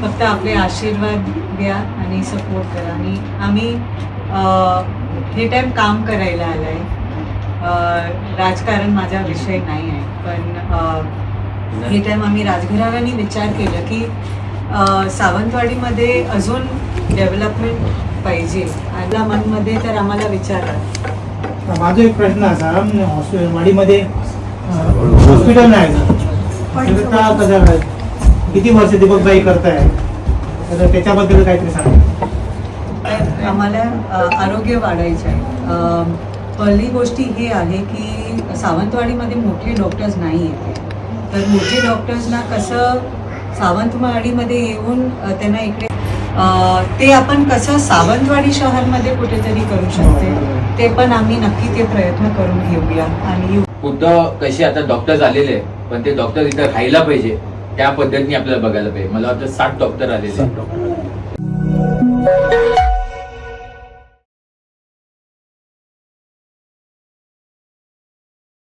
फक्त आपले आशीर्वाद द्या आणि सपोर्ट करा. आणि आम्ही हे टाईम काम करायला आलं आहे. राजकारण माझा विषय नाही आहे, पण हे टाईम आम्ही राजघराण्याने विचार केला की सावंतवाडीमध्ये अजून डेव्हलपमेंट पाहिजे. आपल्या मनमध्ये तर आम्हाला विचारलं. माझा एक प्रश्न असा, वाडीमध्ये हॉस्पिटल नाही का, कसं किती वर्ष दीपकबाई करताय, तर त्याच्याबद्दल काहीतरी सांगा. आम्हाला आरोग्य वाढायचं आहे. पहिली गोष्टी हे आहे की सावंतवाडीमध्ये मोठे डॉक्टर्स नाही येते, तर मोठे डॉक्टर्सना कसं सावंतवाडीमध्ये येऊन त्यांना इकडे ते आपण कसं सावंतवाडी शहरमध्ये कुठेतरी करू शकते, ते पण आम्ही नक्की ते प्रयत्न करून घेऊया. आणि कुठं कसे आता डॉक्टर झालेले पण ते डॉक्टर इथं राहायला पाहिजे त्या पद्धतीने आपल्याला बघायला पाहिजे. मला वाटतं 60 डॉक्टर आलेले.